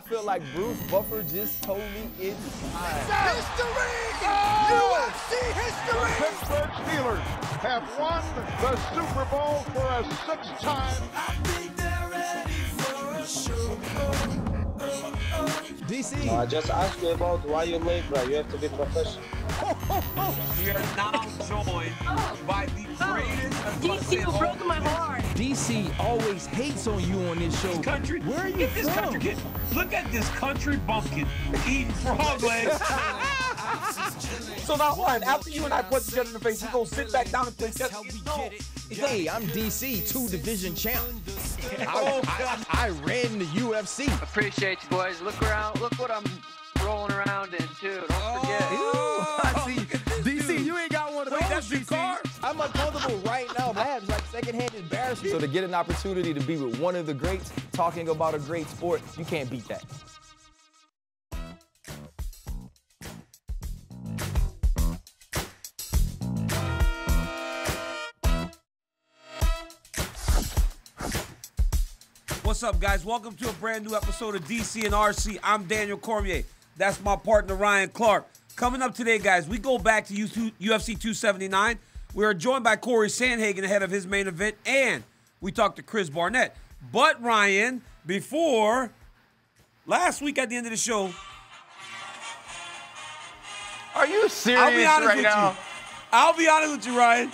I feel like Bruce Buffer just told me it's time. History! Oh! UFC history! The Pittsburgh Steelers have won the Super Bowl for a 6th time. I think they're ready for a show. DC. I just asked you about why you're late, bro. You have to be professional. We are now joined by the greatest. DC, you broke my heart. DC always hates on you on this show. Country. Where are you Get this from? country kid. Look at this country bumpkin eating frog legs. So now what? After you and I punch each other in the face, you go sit back down and play chess? No. Hey, I'm DC, 2-division champ. I ran the UFC. Appreciate you, boys. Look around. Look what I'm rolling around in, too. Don't forget. I see. DC, you ain't got one of those. Wait, that's your car? I'm uncomfortable right now, but I have like secondhand embarrassment. So to get an opportunity to be with one of the greats, talking about a great sport, you can't beat that. What's up, guys? Welcome to a brand new episode of DC and RC. I'm Daniel Cormier. That's my partner, Ryan Clark. Coming up today, guys, we go back to UFC 279. We are joined by Cory Sandhagen ahead of his main event, and we talked to Chris Barnett. But, Ryan, before last week at the end of the show, Are you serious I'll be honest right with now? you. I'll be honest with you, Ryan.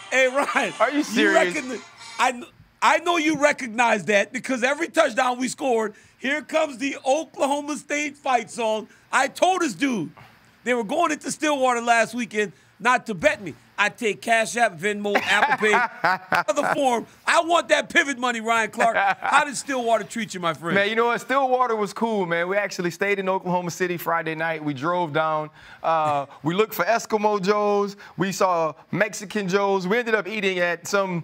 Hey, Ryan. Are you serious? I know you recognize that because every touchdown we scored, here comes the Oklahoma State fight song. I told this dude they were going into Stillwater last weekend not to bet me. I take Cash App, Venmo, Apple Pay, other form. I want that pivot money, Ryan Clark. How did Stillwater treat you, my friend? Man, you know what? Stillwater was cool, man. We actually stayed in Oklahoma City Friday night. We drove down. We looked for Eskimo Joes. We saw Mexican Joes. We ended up eating at some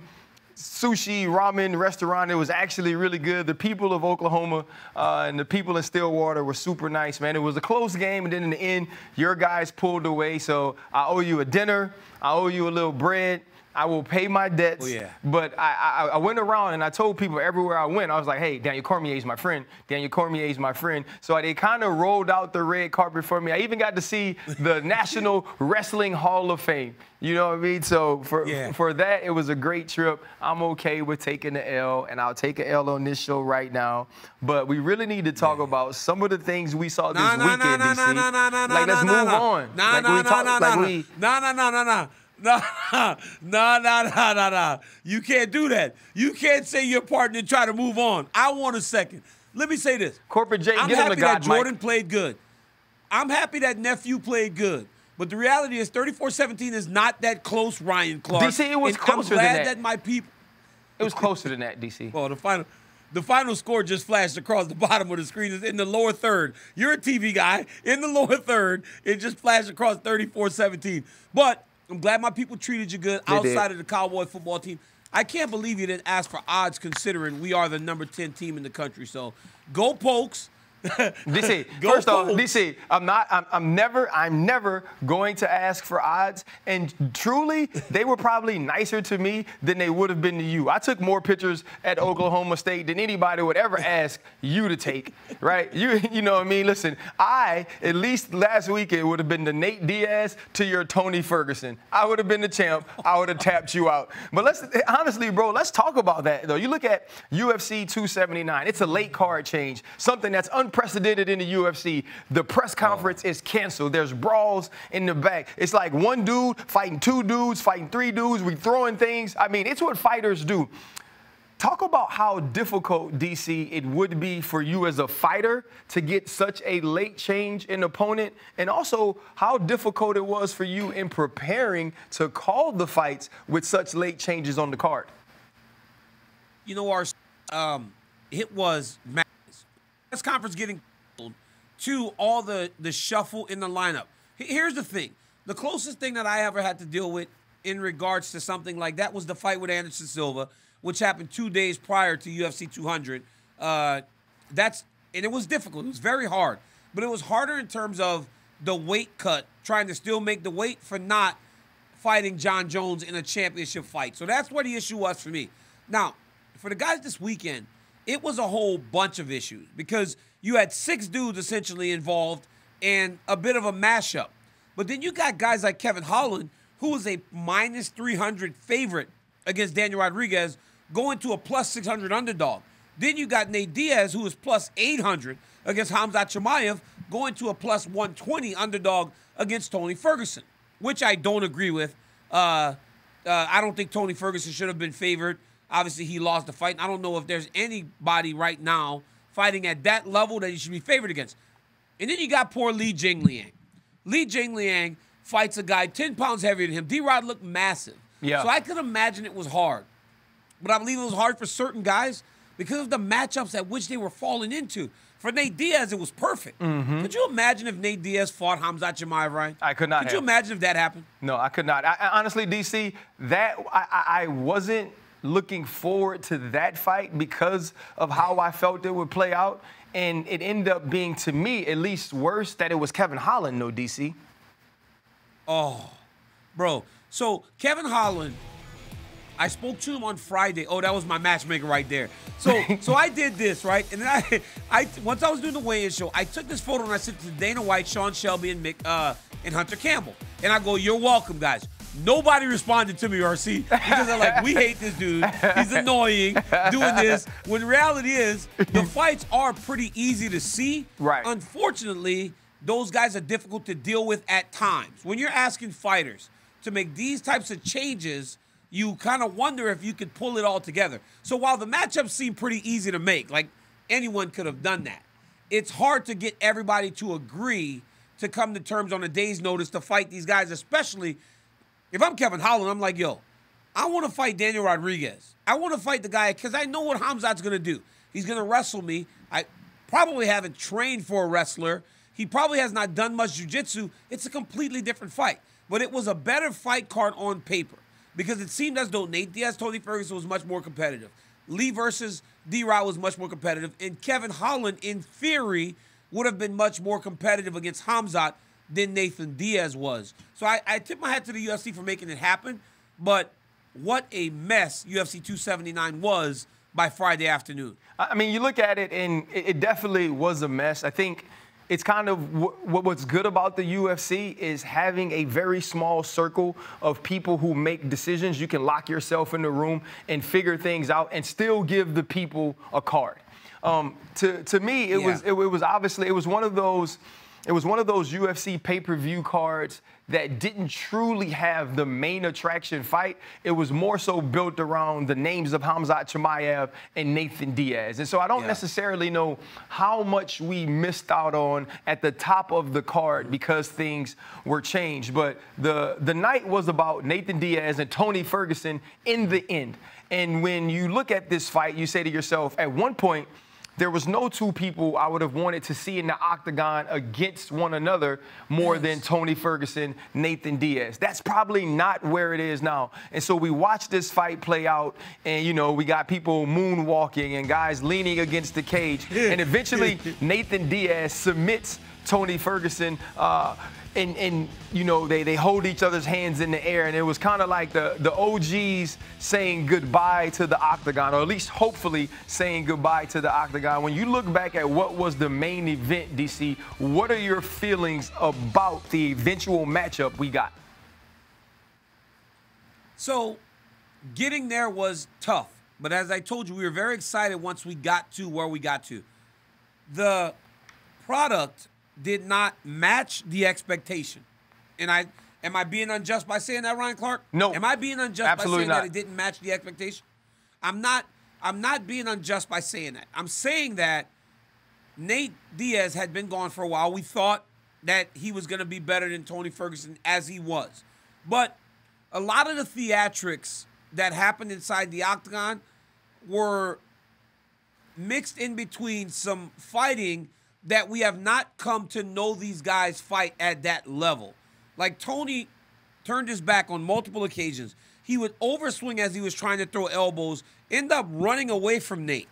sushi ramen restaurant. It was actually really good. The people of Oklahoma and the people in Stillwater were super nice, man. It was a close game, and then in the end, your guys pulled away. So I owe you a dinner. I owe you a little bread. I will pay my debts. Oh, yeah. But I went around and I told people everywhere I went, I was like, hey, Daniel Cormier is my friend. Daniel Cormier is my friend. So they kind of rolled out the red carpet for me. I even got to see the National Wrestling Hall of Fame. You know what I mean? So for that, it was a great trip. I'm okay with taking the L, and I'll take an L on this show right now. But we really need to talk about some of the things we saw this weekend, DC. Like, let's move on. No. You can't do that. You can't say your partner and try to move on. I want a second. Let me say this. Corporate J, I'm get him the happy that God Jordan mic. played good. I'm happy that nephew played good. But the reality is 34-17 is not that close, Ryan Clark. DC, it was and closer I'm glad than that. my people. It was closer than that, DC. Well, the final score just flashed across the bottom of the screen. It's in the lower third. You're a TV guy. In the lower third, it just flashed across 34-17. But I'm glad my people treated you good outside of the Cowboy football team. I can't believe you didn't ask for odds considering we are the number 10 team in the country. So go Pokes. DC, first off, DC, I'm never going to ask for odds. And truly, they were probably nicer to me than they would have been to you. I took more pictures at Oklahoma State than anybody would ever ask you to take, right? You know what I mean? Listen, at least last weekend, would have been the Nate Diaz to your Tony Ferguson. I would have been the champ. I would have tapped you out. But honestly, bro, let's talk about that, though. You look at UFC 279. It's a late card change, something that's unprecedented in the UFC. The press conference is canceled. There's brawls in the back. It's like one dude fighting two dudes, fighting three dudes. We throwing things. I mean, it's what fighters do. Talk about how difficult, DC, it would be for you as a fighter to get such a late change in opponent, and also how difficult it was for you in preparing to call the fights with such late changes on the card. You know, it was madness. Press conference getting to all the shuffle in the lineup. Here's the thing. The closest thing that I ever had to deal with in regards to something like that was the fight with Anderson Silva, which happened 2 days prior to UFC 200. And it was difficult. It was very hard. But it was harder in terms of the weight cut, trying to still make the weight for not fighting John Jones in a championship fight. So that's where the issue was for me. Now, for the guys this weekend, it was a whole bunch of issues because you had 6 dudes essentially involved and a bit of a mashup. But then you got guys like Kevin Holland, who was a -300 favorite against Daniel Rodriguez, going to a +600 underdog. Then you got Nate Diaz, who was +800 against Khamzat Chimaev, going to a +120 underdog against Tony Ferguson, which I don't agree with. I don't think Tony Ferguson should have been favored. Obviously, he lost the fight. And I don't know if there's anybody right now fighting at that level that he should be favored against. And then you got poor Li Jingliang. Li Jingliang fights a guy 10 pounds heavier than him. D-Rod looked massive. Yeah. So I could imagine it was hard. But I believe it was hard for certain guys because of the matchups at which they were falling into. For Nate Diaz, it was perfect. Could you imagine if Nate Diaz fought Khamzat Chimaev, Ryan? I could not. Could you imagine if that happened? No, I could not. I honestly, DC, I wasn't looking forward to that fight because of how I felt it would play out. And it ended up being, to me, at least worse that it was Kevin Holland, no, DC. Oh, bro. So Kevin Holland, I spoke to him on Friday. Oh, that was my matchmaker right there. So I did this, right? And then I once I was doing the weigh-in show, I took this photo and I sent it to Dana White, Sean Shelby, and Hunter Campbell. And I go, "You're welcome, guys." Nobody responded to me, RC, because they're like, "We hate this dude. He's annoying doing this." When reality is, the fights are pretty easy to see. Right. Unfortunately, those guys are difficult to deal with at times. When you're asking fighters to make these types of changes, you kind of wonder if you could pull it all together. So while the matchups seem pretty easy to make, like anyone could have done that, it's hard to get everybody to agree to come to terms on a day's notice to fight these guys, especially if I'm Kevin Holland. I'm like, yo, I want to fight Daniel Rodriguez. I want to fight the guy because I know what Khamzat's going to do. He's going to wrestle me. I probably haven't trained for a wrestler. He probably has not done much jiu-jitsu. It's a completely different fight. But it was a better fight card on paper because it seemed as though Nate Diaz, Tony Ferguson was much more competitive. Lee versus D-Rod was much more competitive. And Kevin Holland, in theory, would have been much more competitive against Khamzat than Nathan Diaz was. So I tip my hat to the UFC for making it happen. But what a mess UFC 279 was by Friday afternoon. I mean, you look at it, and it definitely was a mess. I think it's kind of what's good about the UFC is having a very small circle of people who make decisions. You can lock yourself in the room and figure things out and still give the people a card. To me, it was obviously, it was one of those UFC pay-per-view cards that didn't truly have the main attraction fight. It was more so built around the names of Khamzat Chimaev and Nathan Diaz. And so I don't necessarily know how much we missed out on at the top of the card because things were changed. But the night was about Nathan Diaz and Tony Ferguson in the end. And when you look at this fight, you say to yourself, at one point, there was no two people I would have wanted to see in the octagon against one another more than Tony Ferguson, Nathan Diaz. That's probably not where it is now. And so we watched this fight play out, and, you know, we got people moonwalking and guys leaning against the cage. And eventually, Nathan Diaz submits Tony Ferguson, and you know, they hold each other's hands in the air, and it was kind of like the OGs saying goodbye to the octagon, or at least hopefully saying goodbye to the octagon. When you look back at what was the main event, DC, what are your feelings about the eventual matchup we got? So getting there was tough, but as I told you, we were very excited once we got to where we got to. The product did not match the expectation. And am I being unjust by saying that, Ryan Clark? No. Am I being unjust Absolutely by saying not. that it didn't match the expectation? I'm not being unjust by saying that. I'm saying that Nate Diaz had been gone for a while. We thought that he was going to be better than Tony Ferguson, as he was. But a lot of the theatrics that happened inside the octagon were mixed in between some fighting that we have not come to know these guys fight at that level. Like, Tony turned his back on multiple occasions. He would overswing as he was trying to throw elbows, end up running away from Nate.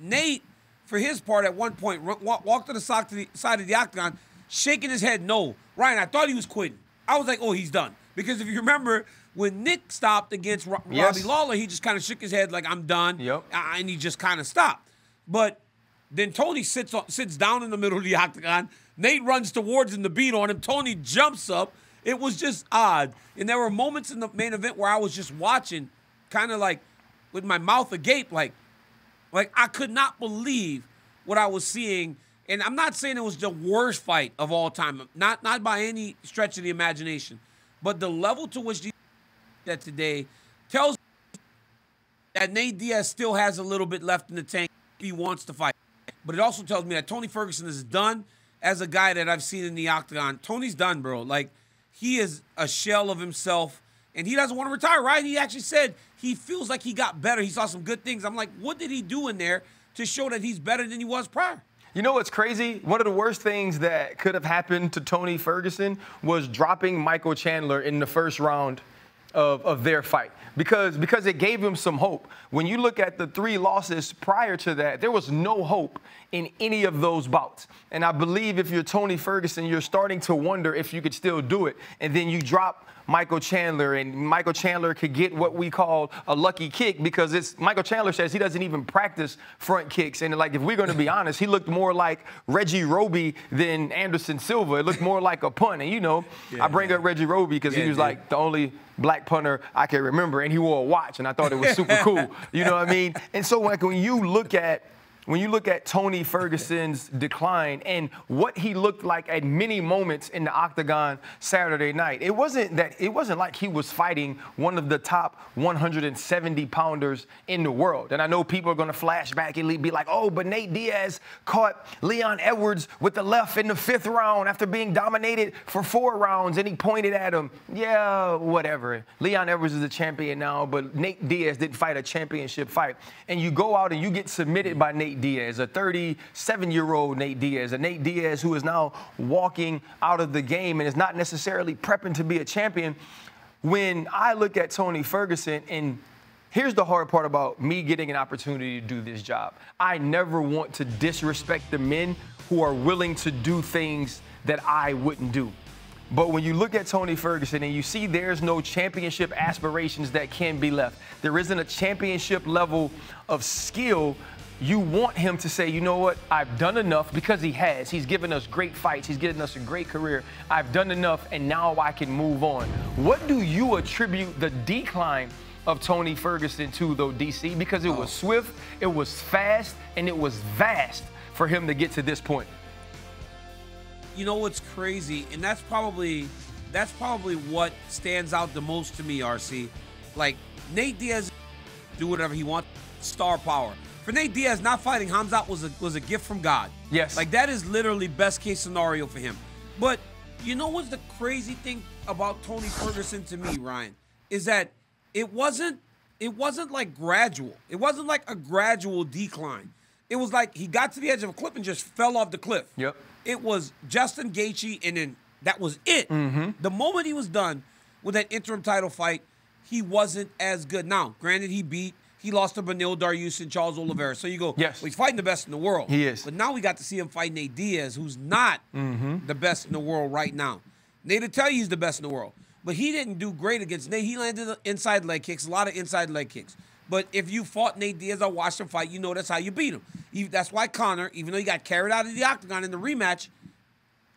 Nate, for his part, at one point, walked to the side of the octagon, shaking his head no. Ryan, I thought he was quitting. I was like, oh, he's done. Because if you remember, when Nick stopped against Robbie Lawler, he just kind of shook his head like, I'm done. Yep. And he just kind of stopped. But then Tony sits down in the middle of the octagon. Nate runs towards him to beat on him. Tony jumps up. It was just odd. And there were moments in the main event where I was just watching, kind of like with my mouth agape, like I could not believe what I was seeing. And I'm not saying it was the worst fight of all time, not by any stretch of the imagination, but the level to which that today tells me that Nate Diaz still has a little bit left in the tank if he wants to fight. But it also tells me that Tony Ferguson is done as a guy that I've seen in the octagon. Tony's done, bro. Like, he is a shell of himself, and he doesn't want to retire, right? He actually said he feels like he got better. He saw some good things. I'm like, what did he do in there to show that he's better than he was prior? You know what's crazy? One of the worst things that could have happened to Tony Ferguson was dropping Michael Chandler in the first round of their fight, because it gave him some hope. When you look at the 3 losses prior to that, there was no hope in any of those bouts. And I believe if you're Tony Ferguson, you're starting to wonder if you could still do it. And then you drop Michael Chandler, and Michael Chandler could get what we call a lucky kick, because Michael Chandler says he doesn't even practice front kicks. And like, if we're going to be honest, he looked more like Reggie Roby than Anderson Silva. It looked more like a punt. And I bring up Reggie Roby because he was like the only black punter I can remember, and he wore a watch, and I thought it was super cool. You know what I mean? And so like when you look at Tony Ferguson's decline and what he looked like at many moments in the octagon Saturday night, it wasn't like he was fighting one of the top 170 pounders in the world. And I know people are going to flash back and be like, oh, but Nate Diaz caught Leon Edwards with the left in the 5th round after being dominated for 4 rounds, and he pointed at him. Yeah, whatever. Leon Edwards is a champion now, but Nate Diaz didn't fight a championship fight. And you go out and you get submitted by Nate Diaz, a 37-year-old Nate Diaz, a Nate Diaz who is now walking out of the game and is not necessarily prepping to be a champion. When I look at Tony Ferguson, and here's the hard part about me getting an opportunity to do this job, I never want to disrespect the men who are willing to do things that I wouldn't do. But when you look at Tony Ferguson and you see there's no championship aspirations that can be left, there isn't a championship level of skill, you want him to say, you know what, I've done enough, because he has. He's given us great fights. He's given us a great career. I've done enough, and now I can move on. What do you attribute the decline of Tony Ferguson to, though, DC? Because it was swift, it was fast, and it was vast for him to get to this point. You know what's crazy, and that's probably what stands out the most to me, RC. Like, Nate Diaz do whatever he wants, star power. For Nate Diaz, not fighting Khamzat was a gift from God. Yes. Like, that is literally best case scenario for him. But you know what's the crazy thing about Tony Ferguson to me, Ryan, is that it wasn't like gradual. It wasn't like a gradual decline. It was like he got to the edge of a cliff and just fell off the cliff. Yep. It was Justin Gaethje, and then that was it. Mm-hmm. The moment he was done with that interim title fight, he wasn't as good. Now, granted, he lost to Beneil Dariush and Charles Oliveira. So you go, yes, well, he's fighting the best in the world. He is. But now we got to see him fight Nate Diaz, who's not the best in the world right now. Nate will tell you he's the best in the world. But he didn't do great against Nate. He landed inside leg kicks, a lot of inside leg kicks. But if you fought Nate Diaz or watched him fight, you know that's how you beat him. That's why Conor, even though he got carried out of the octagon in the rematch,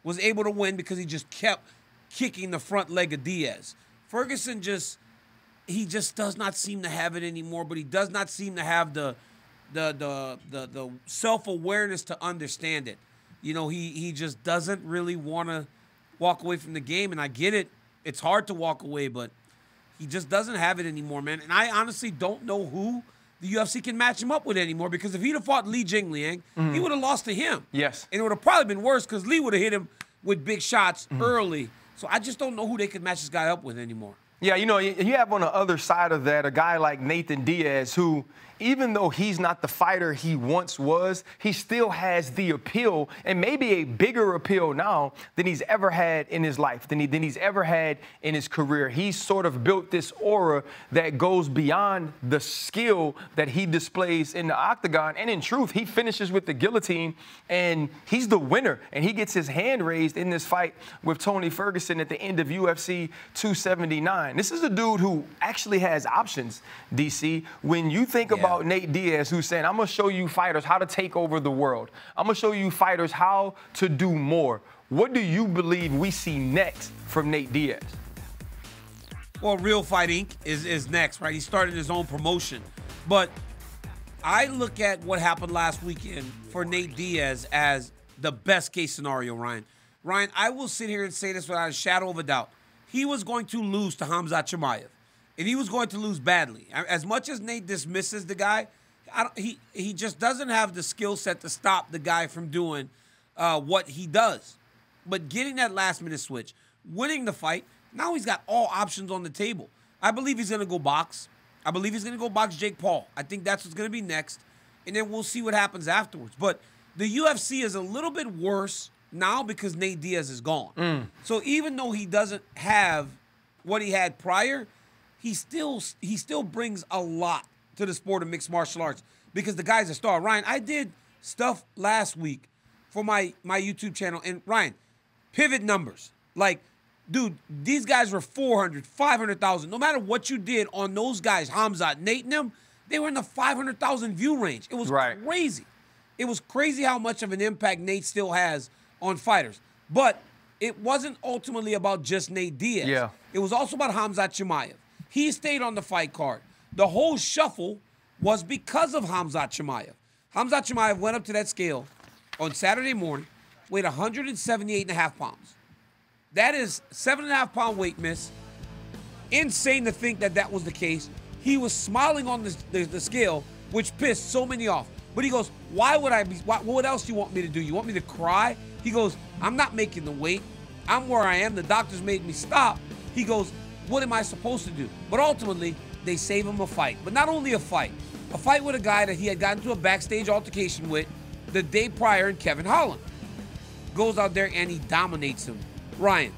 was able to win because he just kept kicking the front leg of Diaz. Ferguson he just does not seem to have it anymore, but he does not seem to have the self-awareness to understand it. You know, he just doesn't really want to walk away from the game, and I get it. It's hard to walk away, but he just doesn't have it anymore, man. And I honestly don't know who the UFC can match him up with anymore, because if he'd have fought Li Jingliang, he would have lost to him. Yes. And it would have probably been worse because Li would have hit him with big shots early. So I just don't know who they could match this guy up with anymore. Yeah, you know, you have on the other side of that a guy like Nathan Diaz who, even though he's not the fighter he once was, he still has the appeal, and maybe a bigger appeal now than he's ever had in his life, than he's ever had in his career. He's sort of built this aura that goes beyond the skill that he displays in the octagon. And in truth, he finishes with the guillotine, and he's the winner. And he gets his hand raised in this fight with Tony Ferguson at the end of UFC 279. mind. This is a dude who actually has options, DC. When you think about Nate Diaz, who's saying, I'm going to show you fighters how to take over the world. I'm going to show you fighters how to do more. What do you believe we see next from Nate Diaz? Well, Real Fight Inc. is next, right? He started his own promotion. But I look at what happened last weekend for Nate Diaz as the best case scenario, Ryan. Ryan, I will sit here and say this without a shadow of a doubt. He was going to lose to Khamzat Chimaev, and he was going to lose badly. As much as Nate dismisses the guy, he just doesn't have the skill set to stop the guy from doing what he does. But getting that last-minute switch, winning the fight, now he's got all options on the table. I believe he's going to go box. I believe he's going to go box Jake Paul. I think that's what's going to be next, and then we'll see what happens afterwards. But the UFC is a little bit worse now because Nate Diaz is gone. So even though he doesn't have what he had prior, he still brings a lot to the sport of mixed martial arts because the guy's a star. Ryan, I did stuff last week for my YouTube channel, and Ryan, pivot numbers. Like, dude, these guys were 400, 500,000. No matter what you did on those guys, Khamzat, Nate, and them, they were in the 500,000 view range. It was crazy. It was crazy how much of an impact Nate still has on fighters. But it wasn't ultimately about just Nate Diaz. Yeah. It was also about Khamzat Chimaev. He stayed on the fight card. The whole shuffle was because of Khamzat Chimaev. Khamzat Chimaev went up to that scale on Saturday morning, weighed 178.5 pounds. That is 7.5-pound weight miss. Insane to think that that was the case. He was smiling on the scale, which pissed so many off. But he goes, why would I be, what else do you want me to do? You want me to cry? He goes, I'm not making the weight. I'm where I am. The doctors made me stop. He goes, what am I supposed to do? But ultimately, they save him a fight. But not only a fight with a guy that he had gotten into a backstage altercation with the day prior in Kevin Holland. Goes out there and he dominates him. Ryan,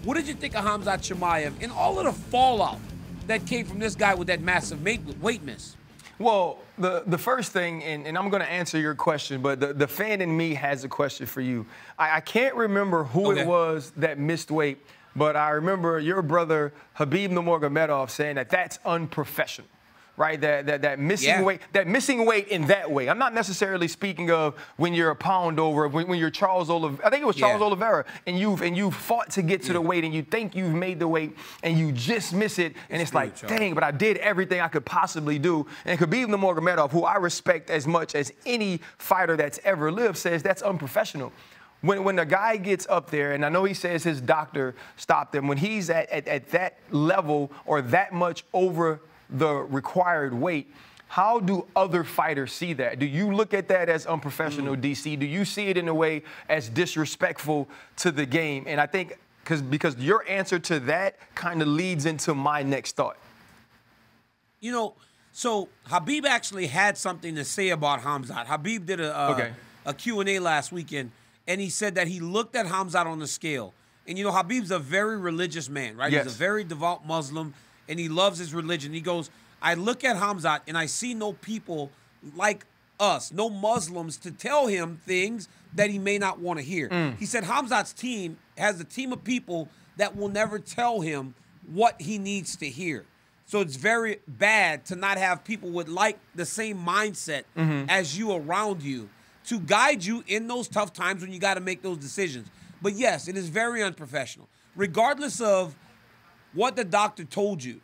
what did you think of Khamzat Chimaev and all of the fallout that came from this guy with that massive weight miss? Well, the first thing, and I'm going to answer your question, but the fan in me has a question for you. I can't remember who it was that missed weight, but I remember your brother Khabib Nurmagomedov saying that that's unprofessional. Right, that missing weight in that way. I'm not necessarily speaking of when you're a pound over, when you're Charles Oliveira. I think it was Charles Oliveira, and you've fought to get to the weight, and you think you've made the weight, and you just miss it, and it's like, dang, but I did everything I could possibly do. And Khabib Nurmagomedov, who I respect as much as any fighter that's ever lived, says that's unprofessional. When the guy gets up there, and I know he says his doctor stopped him, when he's at that level or that much over the required weight, how do other fighters see that? Do you look at that as unprofessional, DC? Do you see it in a way as disrespectful to the game? And I think because your answer to that kind of leads into my next thought. You know, so Khabib actually had something to say about Khamzat. Khabib did a Q&A last weekend, and he said that he looked at Khamzat on the scale. And, you know, Khabib's a very religious man, right? Yes. He's a very devout Muslim, and he loves his religion. He goes, I look at Khamzat, and I see no people like us, no Muslims, to tell him things that he may not want to hear. He said Khamzat's team has a team of people that will never tell him what he needs to hear. So it's very bad to not have people with like the same mindset as you around you to guide you in those tough times when you got to make those decisions. But yes, it is very unprofessional. Regardless of what the doctor told you,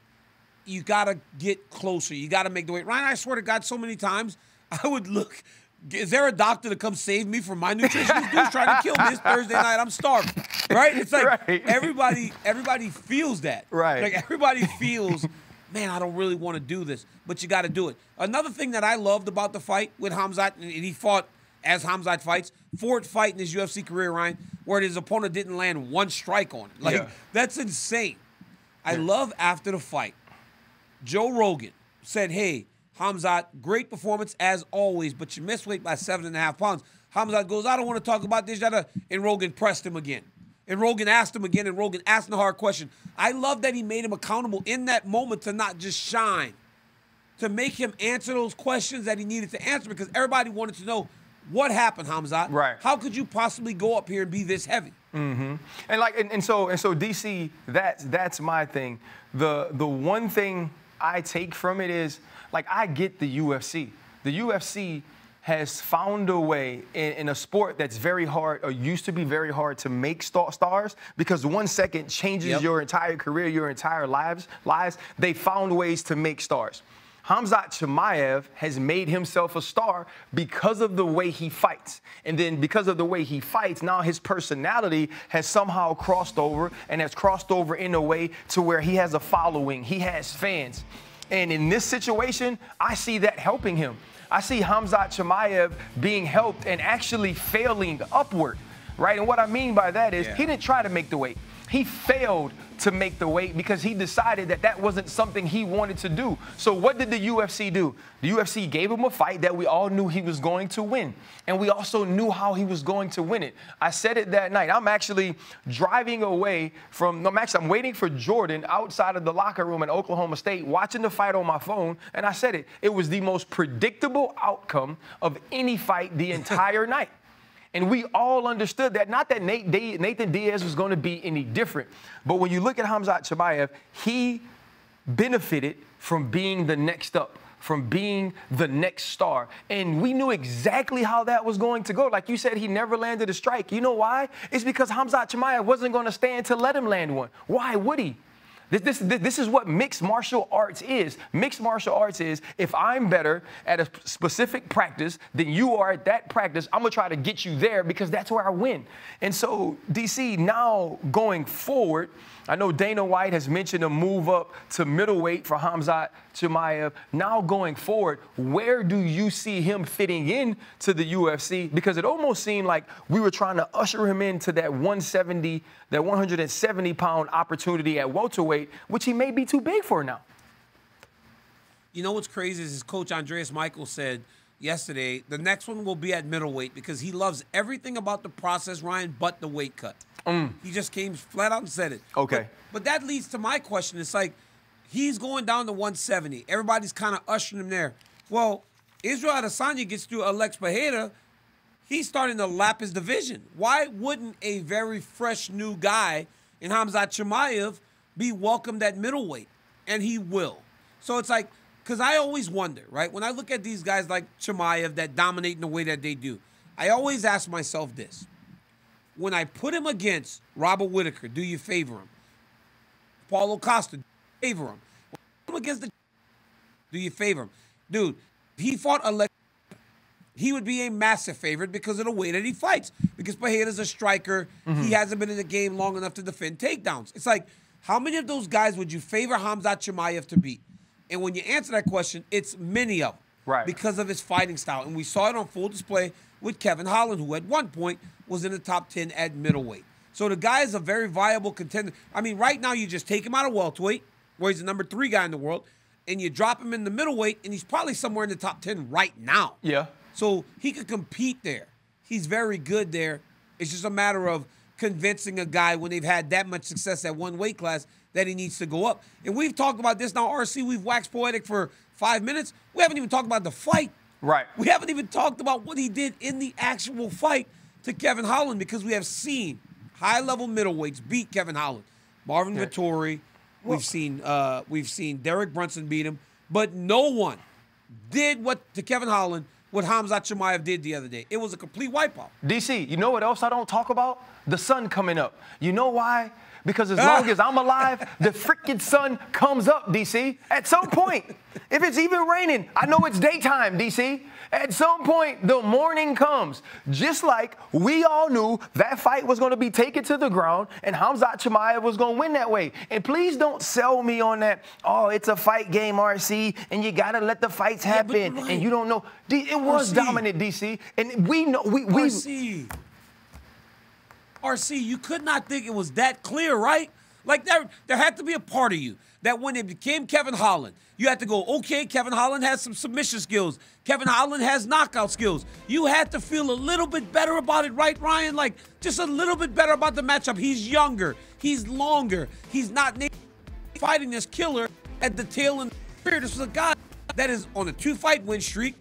you got to get closer. You got to make the weight. Ryan, I swear to God, so many times I would look, is there a doctor to come save me from my nutritionist? Dude's trying to kill me this Thursday night. I'm starving, right? It's like everybody feels that. Right. Like everybody feels, man, I don't really want to do this, but you got to do it. Another thing that I loved about the fight with Khamzat, and he fought as Khamzat fights, fourth fight in his UFC career, Ryan, where his opponent didn't land one strike on it. Like, that's insane. I love after the fight, Joe Rogan said, hey, Khamzat, great performance as always, but you missed weight by 7.5 pounds. Khamzat goes, I don't want to talk about this, and Rogan pressed him again. And Rogan asked him again, and Rogan asked him a hard question. I love that he made him accountable in that moment to not just shine, to make him answer those questions that he needed to answer, because everybody wanted to know, what happened, Khamzat? Right. How could you possibly go up here and be this heavy? Mm-hmm. And so DC, that's my thing. The one thing I take from it is, like, I get the UFC. The UFC has found a way in a sport that's very hard, or used to be very hard, to make stars, because 1 second changes your entire career, your entire lives. They found ways to make stars. Khamzat Chimaev has made himself a star because of the way he fights. And then because of the way he fights, now his personality has somehow crossed over, and has crossed over in a way to where he has a following, he has fans. And in this situation, I see that helping him. I see Khamzat Chimaev being helped and actually failing upward, right? And what I mean by that is he didn't try to make the weight. He failed to make the weight because he decided that that wasn't something he wanted to do. So what did the UFC do? The UFC gave him a fight that we all knew he was going to win. And we also knew how he was going to win it. I said it that night. I'm actually driving away from, I'm waiting for Jordan outside of the locker room in Oklahoma State, watching the fight on my phone. And I said it. It was the most predictable outcome of any fight the entire night. And we all understood that. Not that Nathan Diaz was going to be any different. But when you look at Khamzat Chimaev, he benefited from being the next up, from being the next star. And we knew exactly how that was going to go. Like you said, he never landed a strike. You know why? It's because Khamzat Chimaev wasn't going to stand to let him land one. Why would he? This is what mixed martial arts is. Mixed martial arts is, if I'm better at a specific practice than you are at that practice, I'm going to try to get you there because that's where I win. And so, DC, now going forward, I know Dana White has mentioned a move up to middleweight for Khamzat Chimaev. Now going forward, where do you see him fitting in to the UFC? Because it almost seemed like we were trying to usher him into that 170-pound opportunity at welterweight, which he may be too big for now. You know what's crazy is his coach, Andreas Michael, said yesterday, the next one will be at middleweight because he loves everything about the process, Ryan, but the weight cut. He just came flat out and said it. Okay. But that leads to my question. It's like, he's going down to 170. Everybody's kind of ushering him there. Well, Israel Adesanya gets through Alex Pereira. He's starting to lap his division. Why wouldn't a very fresh new guy in Khamzat Chimaev be welcomed at middleweight? And he will. So it's like, because I always wonder, right? When I look at these guys like Chimaev that dominate in the way that they do, I always ask myself this. When I put him against Robert Whittaker, do you favor him? Paulo Costa, do you favor him? When I put him against do you favor him? Dude, if he fought Alex, he would be a massive favorite because of the way that he fights. Because Pereira's a striker. He hasn't been in the game long enough to defend takedowns. It's like, how many of those guys would you favor Khamzat Chimaev to beat? And when you answer that question, it's many of them. Right. Because of his fighting style. And we saw it on full display with Kevin Holland, who at one point was in the top 10 at middleweight. So the guy is a very viable contender. I mean, right now you just take him out of welterweight, where he's the number 3 guy in the world, and you drop him in the middleweight, and he's probably somewhere in the top 10 right now. Yeah. So he could compete there. He's very good there. It's just a matter of convincing a guy when they've had that much success at one weight class that he needs to go up. And we've talked about this now, RC. We've waxed poetic for 5 minutes. We haven't even talked about the fight. Right. We haven't even talked about what he did in the actual fight to Kevin Holland, because we have seen high-level middleweights beat Kevin Holland. Marvin Vettori. We've seen Derek Brunson beat him. But no one did to Kevin Holland what Khamzat Chimaev did the other day. It was a complete wipeout. DC, you know what else I don't talk about? The sun coming up. You know why? Because as long as I'm alive, the freaking sun comes up, DC. At some point, if it's even raining, I know it's daytime, DC. At some point, the morning comes. Just like we all knew that fight was going to be taken to the ground and Khamzat Chimaev was going to win that way. And please don't sell me on that, oh, it's a fight game, RC, and you got to let the fights happen. Yeah, and you don't know. It was dominant, DC. And we know. RC, you could not think it was that clear, right? Like there had to be a part of you that when it became Kevin Holland, you had to go, okay, Kevin Holland has some submission skills. Kevin Holland has knockout skills. You had to feel a little bit better about it, right, Ryan? Like just a little bit better about the matchup. He's younger. He's longer. He's not fighting this killer at the tail end of the career. This is a guy that is on a 2-fight win streak,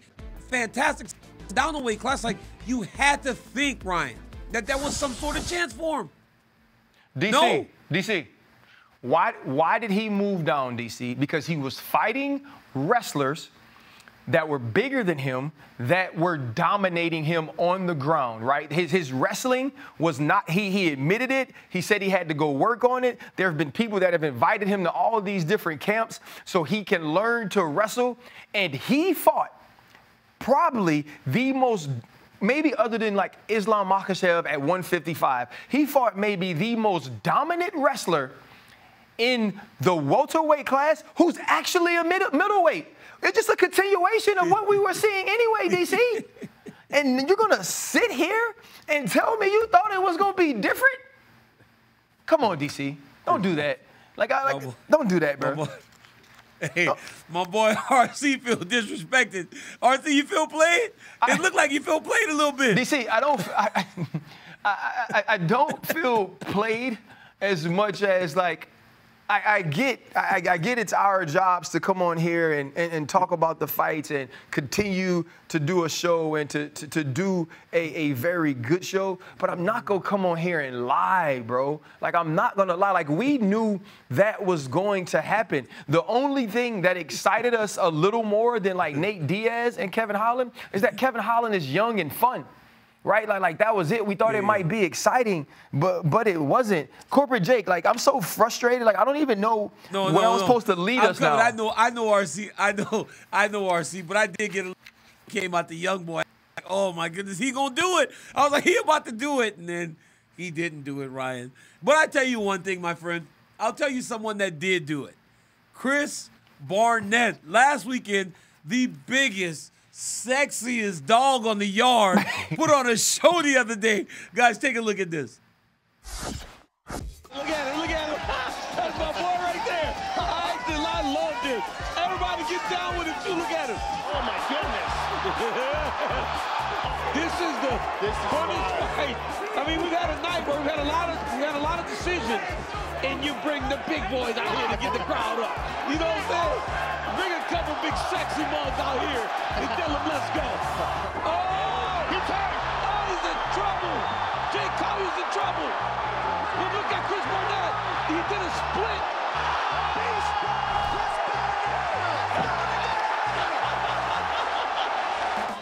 fantastic down the weight class. Like, you had to think, Ryan, that there was some sort of chance for him. DC, why did he move down, DC? Because he was fighting wrestlers that were bigger than him, that were dominating him on the ground, right? His wrestling was not, he admitted it. He said he had to go work on it. There have been people that have invited him to all of these different camps so he can learn to wrestle. And he fought probably the most, maybe other than like Islam Makhachev at 155, he fought maybe the most dominant wrestler in the welterweight class who's actually a middleweight. It's just a continuation of what we were seeing anyway, DC. And you're going to sit here and tell me you thought it was going to be different? Come on, DC. Don't do that. Don't do that, bro. My boy RC feel disrespected. RC, you feel played? It looked like you feel played a little bit. DC, I don't feel played as much as like, I get it's our jobs to come on here and talk about the fights and continue to do a show and to do a very good show, but I'm not going to come on here and lie, bro. Like, I'm not going to lie. Like, we knew that was going to happen. The only thing that excited us a little more than, like, Nate Diaz and Kevin Holland is that Kevin Holland is young and fun. Right? Like that was it. We thought it might be exciting, but it wasn't. Corporate Jake, like, I'm so frustrated. Like, I don't even know where I was supposed to lead us now. I know RC. I know RC, but I did get a came out the young boy. Like, oh my goodness, he gonna do it. I was like, he about to do it, and then he didn't do it, Ryan. But I tell you one thing, my friend. I'll tell you someone that did do it. Chris Barnett. Last weekend, the biggest, sexiest dog on the yard put on a show the other day. Guys, take a look at this. Look at him. That's my boy right there. I loved it. Everybody get down with it too. Look at him. Oh my goodness. This is funniest fight. I mean, we've had a night where we've had a lot of decisions, and you bring the big boys out here to get the crowd up. You know what I'm saying? Bring a couple big sexy mugs out here and tell them, let's go. Oh, he's hurt. Oh, he's in trouble. Jake Collier's in trouble. But look at Chris Barnett. He did a split.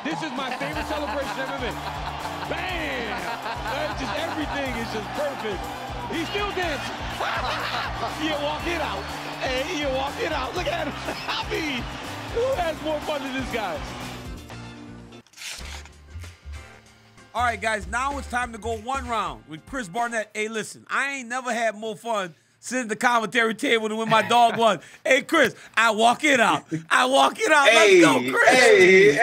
This is my favorite celebration ever been. Bam! Just everything is just perfect. He's still dancing. You walk it out. Hey, you walk it out. Look at him. I mean, who has more fun than this guy? All right, guys, now it's time to go one round with Chris Barnett. Hey, listen, I ain't never had more fun sitting at the commentary table than when my dog won. Hey, Chris, I walk it out. Hey, let's go, Chris.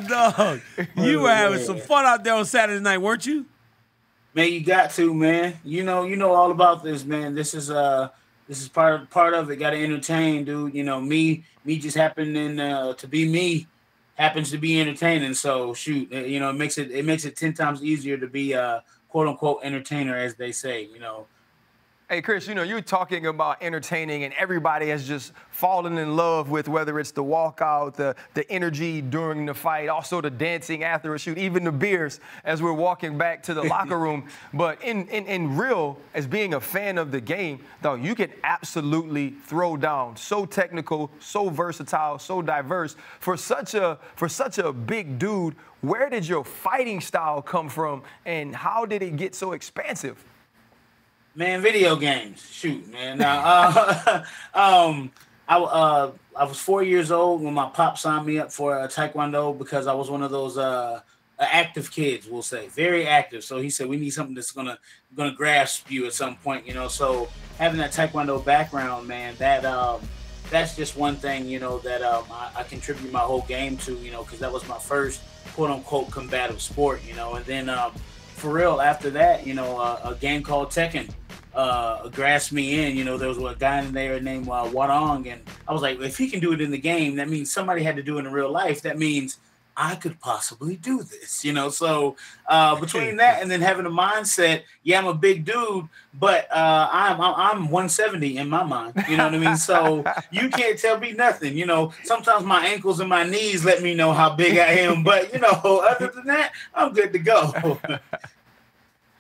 Dog, you were having some fun out there on Saturday night, weren't you? Man, you got to, man. You know all about this, man. This is part of it. Got to entertain, dude. You know, me just happening to be me happens to be entertaining. So shoot, you know, it makes it 10 times easier to be quote unquote entertainer, as they say. You know. Hey, Chris, you know, you're talking about entertaining, and everybody has just fallen in love with whether it's the walkout, the energy during the fight, also the dancing after a shoot, even the beers as we're walking back to the locker room. But in real, as being a fan of the game, though, you can absolutely throw down. So technical, so versatile, so diverse. For such a big dude, where did your fighting style come from, and how did it get so expansive? Man, video games. Shoot, man. Now, I was 4 years old when my pop signed me up for Taekwondo because I was one of those active kids, we'll say, very active. So he said, we need something that's gonna grasp you at some point, you know. So having that Taekwondo background, man, that's just one thing, you know, that I contribute my whole game to, you know, because that was my first quote unquote combative sport, you know. And then for real, after that, you know, a game called Tekken grasped me in. You know, there was a guy in there named Yadong, and I was like, if he can do it in the game, that means somebody had to do it in real life. That means I could possibly do this, you know. So between that and then having a mindset, yeah, I'm a big dude, but I'm 170 in my mind, you know what I mean? So you can't tell me nothing, you know. Sometimes my ankles and my knees let me know how big I am, but you know, other than that, I'm good to go.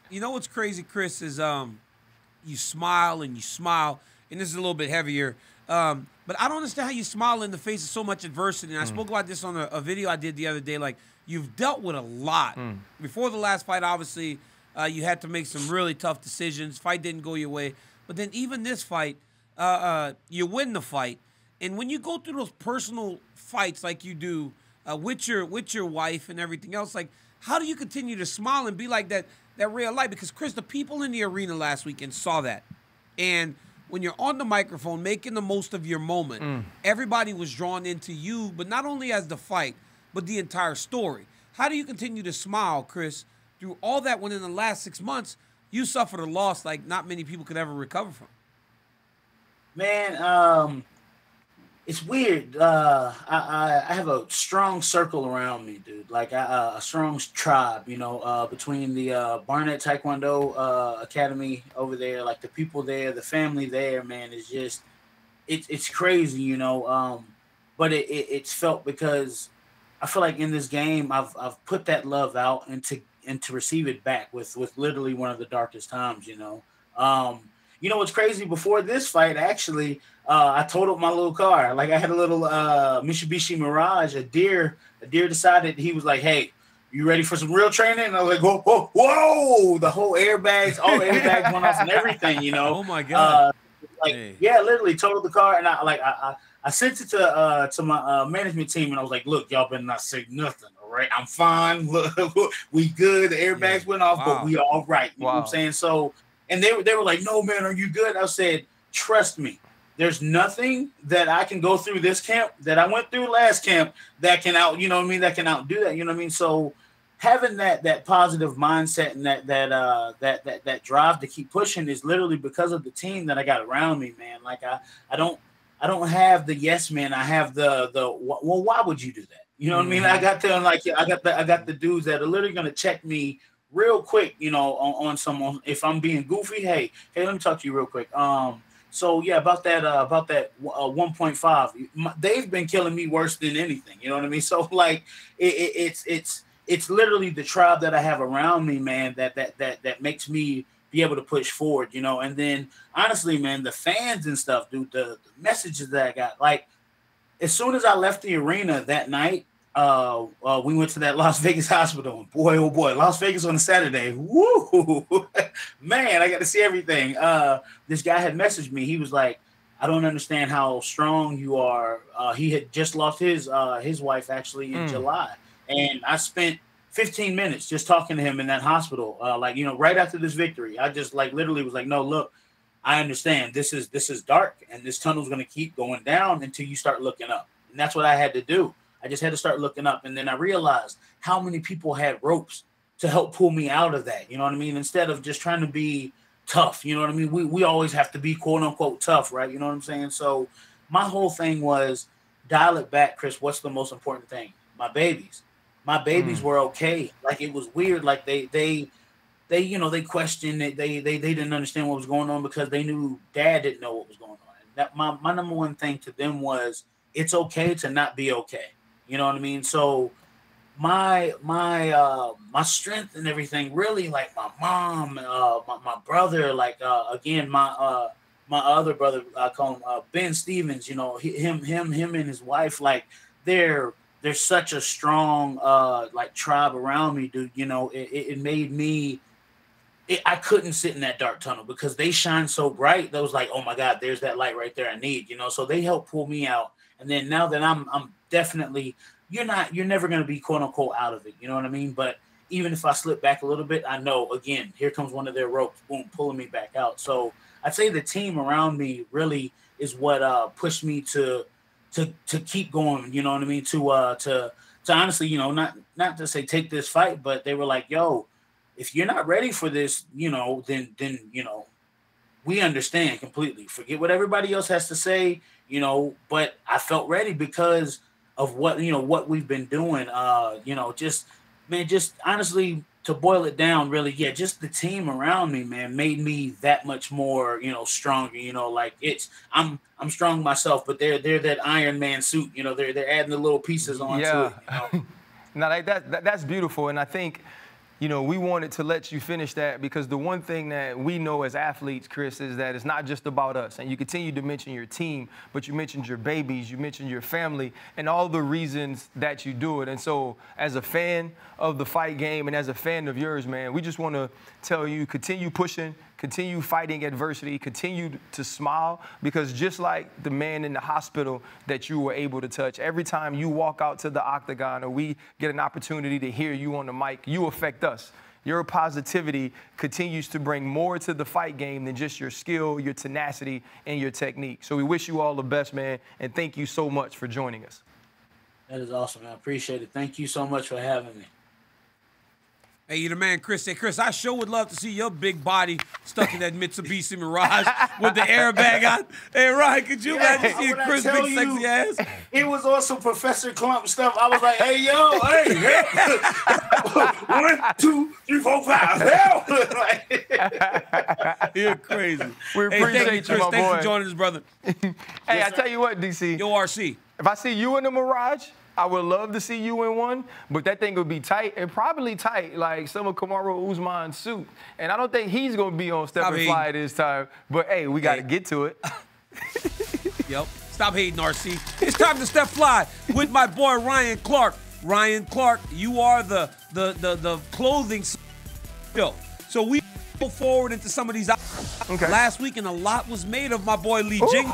You know what's crazy, Chris, is you smile and you smile, and this is a little bit heavier. But I don't understand how you smile in the face of so much adversity. And I spoke about this on a video I did the other day. Like, you've dealt with a lot. Before the last fight, obviously, you had to make some really tough decisions. Fight didn't go your way. But then even this fight, you win the fight. And when you go through those personal fights like you do with your wife and everything else, like, how do you continue to smile and be like that real light? Because, Chris, the people in the arena last weekend saw that. And when you're on the microphone making the most of your moment, everybody was drawn into you, but not only as the fight, but the entire story. How do you continue to smile, Chris, through all that when in the last 6 months you suffered a loss like not many people could ever recover from? Man, it's weird. I have a strong circle around me, dude. Like a strong tribe, you know, between the Barnett Taekwondo Academy over there, like the people there, the family there, man, is just it's crazy, you know. But it's felt because I feel like in this game I've put that love out and to receive it back with literally one of the darkest times, you know. You know what's crazy? Before this fight, actually, I totaled my little car. Like I had a little Mitsubishi Mirage. A deer decided, he was like, "Hey, you ready for some real training?" And I was like, "Whoa, whoa, whoa!" The whole airbags, all the airbags went off and everything. You know? Oh my god! Yeah, literally totaled the car, and I sent it to my management team, and I was like, "Look, y'all better not say nothing. All right, I'm fine. Look, we good. The airbags went off, but we all right." You know what I'm saying? So. And they were like, "No, man, are you good?" I said, "Trust me. There's nothing that I can go through this camp that I went through last camp that can you know what I mean, that can outdo that." You know what I mean? So having that positive mindset and that drive to keep pushing is literally because of the team that I got around me, man. Like I don't have the yes man. I have the well, why would you do that? You know what I mean? I got the dudes that are literally gonna check me real quick, you know, on someone. If I'm being goofy, hey, let me talk to you real quick. So yeah, about that 1.5, they've been killing me worse than anything. You know what I mean? So like, it's literally the tribe that I have around me, man. That makes me be able to push forward, you know. And then honestly, man, the fans and stuff, dude, the messages that I got, like, as soon as I left the arena that night. We went to that Las Vegas hospital, and boy, oh boy, Las Vegas on a Saturday. Woo, man, I got to see everything. This guy had messaged me. He was like, "I don't understand how strong you are." He had just lost his wife actually in July, and I spent 15 minutes just talking to him in that hospital. Like, you know, right after this victory, I just like literally was like, "No, look, I understand. This is dark, and this tunnel's going to keep going down until you start looking up." And that's what I had to do. I just had to start looking up, and then I realized how many people had ropes to help pull me out of that. You know what I mean? Instead of just trying to be tough, you know what I mean? We always have to be quote unquote tough, right? You know what I'm saying? So my whole thing was dial it back, Chris. What's the most important thing? My babies were okay. Like, it was weird. Like they you know, they questioned it. They didn't understand what was going on because they knew Dad didn't know what was going on. And that my number one thing to them was it's okay to not be okay. You know what I mean? So my strength and everything, really, like my mom, my brother, like again, my other brother, I call him Ben Stevens. You know, him and his wife, like they're such a strong like tribe around me, dude. You know, it made me. I couldn't sit in that dark tunnel because they shine so bright. That was like, oh my God, there's that light right there I need. You know, so they helped pull me out. And then now that I'm definitely, you're never going to be quote unquote out of it. You know what I mean? But even if I slip back a little bit, I know, again, here comes one of their ropes, boom, pulling me back out. So I'd say the team around me really is what pushed me to keep going. You know what I mean? To honestly, you know, not to say take this fight, but they were like, yo, if you're not ready for this, you know, then you know, we understand completely. Forget what everybody else has to say. You know, but I felt ready because what what we've been doing. Just honestly, to boil it down, really, just the team around me, man, made me that much more, stronger. I'm strong myself, but they're that Iron Man suit. They're adding the little pieces on to it. Now, like that's beautiful, and I think, we wanted to let you finish that because the one thing that we know as athletes, Chris, is that it's not just about us. And you continue to mention your team, but you mentioned your babies, you mentioned your family, and all the reasons that you do it. And so as a fan of the fight game and as a fan of yours, man, we just want to tell you, continue pushing, continue fighting adversity, continue to smile, because just like the man in the hospital that you were able to touch, every time you walk out to the octagon or we get an opportunity to hear you on the mic, you affect us. Your positivity continues to bring more to the fight game than just your skill, your tenacity, and your technique. So we wish you all the best, man, and thank you so much for joining us. That is awesome, man. I appreciate it. Thank you so much for having me. Hey, you the man, Chris. Hey, Chris, I sure would love to see your big body stuck in that Mitsubishi Mirage with the airbag on. Hey, Ryan, could you imagine seeing Chris' big sexy ass? It was also Professor Clump stuff. I was like, hey, yo, hey, 1, 2, 3, 4, 5, help. You're crazy. We appreciate thank you, Chris. my Thanks boy. for joining us, brother. Hey, I tell you what, DC. Yo, RC. If I see you in the Mirage, I would love to see you in one, but that thing would be tight and probably tight like some of Kamaru Usman's suit. And I don't think he's going to be on Steppin Fly this time. But, hey, we got to get to it. Yep. Stop hating, RC. It's time to Step Fly with my boy Ryan Clark. Ryan Clark, you are the clothing. Yo, so we go forward into some of these. Okay. Last week, and a lot was made of my boy Lee Jing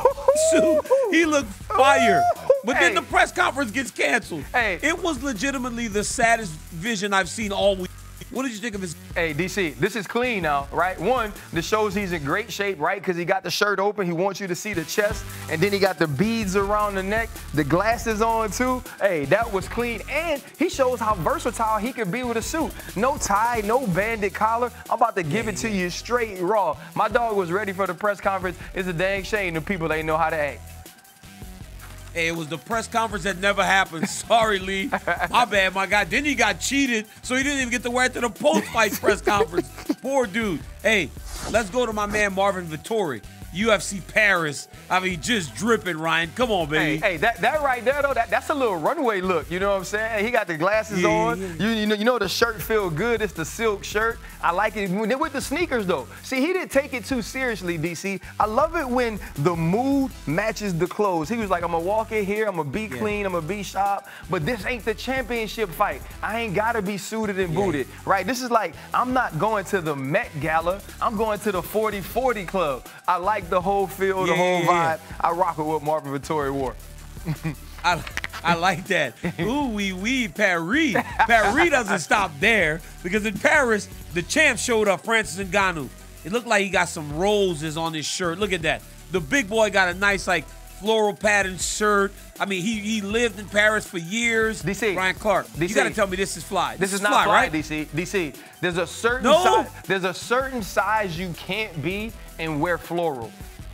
suit. He looked fire. But then the press conference gets canceled. Hey. It was legitimately the saddest vision I've seen all week. What did you think of his? Hey, DC, this is clean now, right? One, this shows he's in great shape, right? Because he got the shirt open. He wants you to see the chest. And then he got the beads around the neck, the glasses on, too. Hey, that was clean. And he shows how versatile he can be with a suit. No tie, no banded collar. I'm about to give it to you straight raw. My dog was ready for the press conference. It's a dang shame the people ain't know how to act. Hey, it was the press conference that never happened. Sorry, Lee. My bad, my guy. Then he got cheated, so he didn't even get to wear it to the post-fight press conference. Poor dude. Hey, let's go to my man Marvin Vettori. UFC Paris. I mean, just dripping, Ryan. Come on, baby. Hey, that right there, though, that's a little runway look. You know what I'm saying? He got the glasses on. Yeah. You know the shirt feel good. It's the silk shirt. I like it. With the sneakers, though. See, he didn't take it too seriously, DC. I love it when the mood matches the clothes. He was like, I'm going to walk in here. I'm going to be clean. I'm going to be sharp. But this ain't the championship fight. I ain't got to be suited and booted, right? This is like, I'm not going to the Met Gala. I'm going to the 40-40 Club. I like the whole feel, the whole vibe. I rock with what Marvin Vettori wore. I like that. Ooh, wee, Paris. Paris doesn't stop there because in Paris, the champ showed up, Francis Ngannou. It looked like he got some roses on his shirt. Look at that. The big boy got a nice, like, floral patterned shirt. I mean, he lived in Paris for years. DC. Ryan Clark. DC. You got to tell me this is fly. This is not fly, right? DC. DC. There's a certain size. There's a certain size you can't be and wear floral.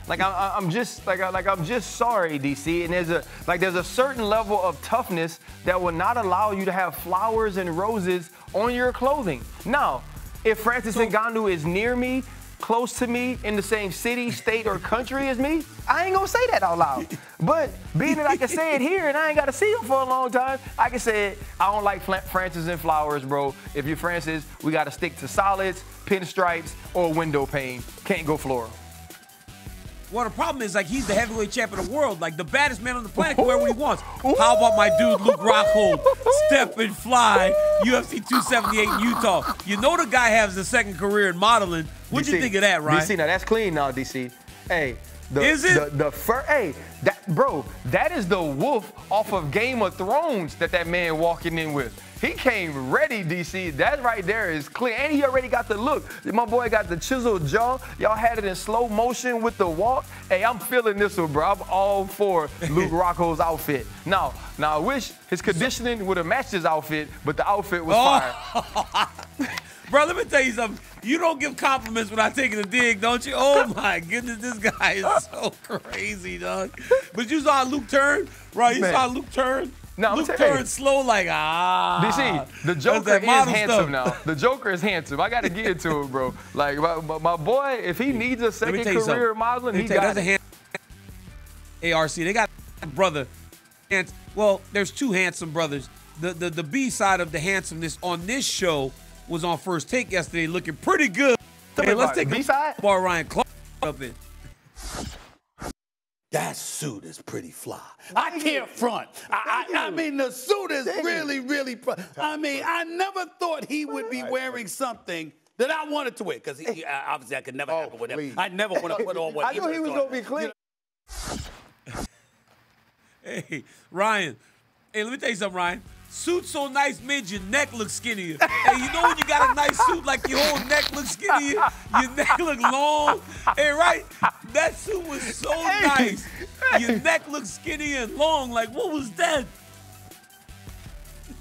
Like I'm just sorry, DC. And there's a certain level of toughness that will not allow you to have flowers and roses on your clothing. Now, if Francis Ngannou is near me, close to me, in the same city, state, or country as me, I ain't gonna say that out loud. But being that I can say it here and I ain't gotta see him for a long time, I can say it. I don't like Francis and flowers, bro. If you're Francis, we gotta stick to solids, pinstripes, or window pane. Can't go floral. Well, the problem is, like, he's the heavyweight champion of the world. Like, the baddest man on the planet can wear what he wants. How about my dude, Luke Rockhold, Steppin Fly, UFC 278 in Utah? You know the guy has a second career in modeling. What'd you think of that, Ryan? DC, now that's clean now, DC. Hey. Is it? Hey, that is the wolf off of Game of Thrones that man walking in with. He came ready, DC. That right there is clean. And he already got the look. My boy got the chiseled jaw. Y'all had it in slow motion with the walk. Hey, I'm feeling this one, bro. I'm all for Luke Rockhold's outfit. Now I wish his conditioning would have matched his outfit, but the outfit was fire. Bro, let me tell you something. You don't give compliments without taking a dig, don't you? Oh, my goodness, this guy is so crazy, dog. But you saw Luke turn, right? You saw Luke turn? No, Luke turned slow like, DC, the Joker is handsome now. The Joker is handsome. I got to get it to him, bro. Like, my boy, if he needs a second career modeling, he got it. ARC, they got a brother. And, well, there's two handsome brothers. The B side of the handsomeness on this show was on First Take yesterday, looking pretty good. Hey, let's take B side. Bar Ryan Clark up in. That suit is pretty fly. I can't front. I mean, the suit is really, really. I mean, I never thought he would be wearing something that I wanted to wear, because obviously I could never happen with him. I never want to put on what I knew he was going to be clean. Hey, Ryan. Hey, let me tell you something, Ryan. Suit so nice made your neck look skinnier. Hey, you know when you got a nice suit, like your whole neck looks skinnier, your neck look long. Hey, right? That suit was so nice. Your neck looked skinny and long. Like, what was that?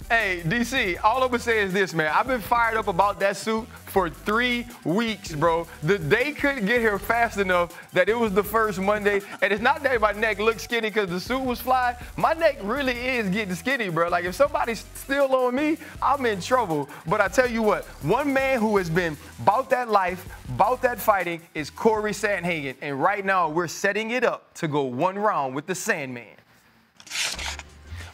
Hey, DC, all I'm going to say is this, man. I've been fired up about that suit for 3 weeks, bro. They couldn't get here fast enough that it was the first Monday. And it's not that my neck looked skinny because the suit was fly. My neck really is getting skinny, bro. Like, if somebody's still on me, I'm in trouble. But I tell you what, one man who has been about that life, about that fighting, is Cory Sandhagen. And right now, we're setting it up to go 1 round with the Sandman.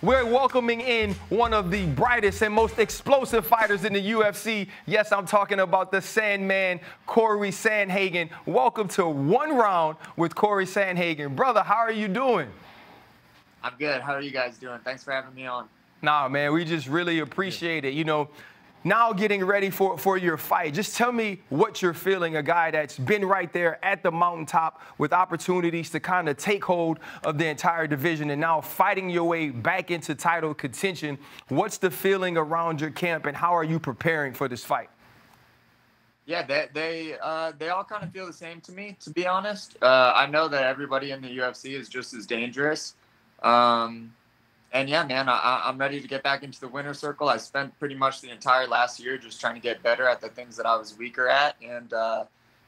We're welcoming in one of the brightest and most explosive fighters in the UFC. Yes, I'm talking about the Sandman, Cory Sandhagen. Welcome to 1 round with Cory Sandhagen. Brother, how are you doing? I'm good. How are you guys doing? Thanks for having me on. Nah, man, we just really appreciate it. You know, now getting ready for your fight, just tell me what you're feeling, a guy that's been right there at the mountaintop with opportunities to kind of take hold of the entire division and now fighting your way back into title contention. What's the feeling around your camp and how are you preparing for this fight? Yeah, they all kind of feel the same to me, to be honest. I know that everybody in the UFC is just as dangerous. And yeah, man, I'm ready to get back into the winner's circle. I spent pretty much the entire last year just trying to get better at the things that I was weaker at, and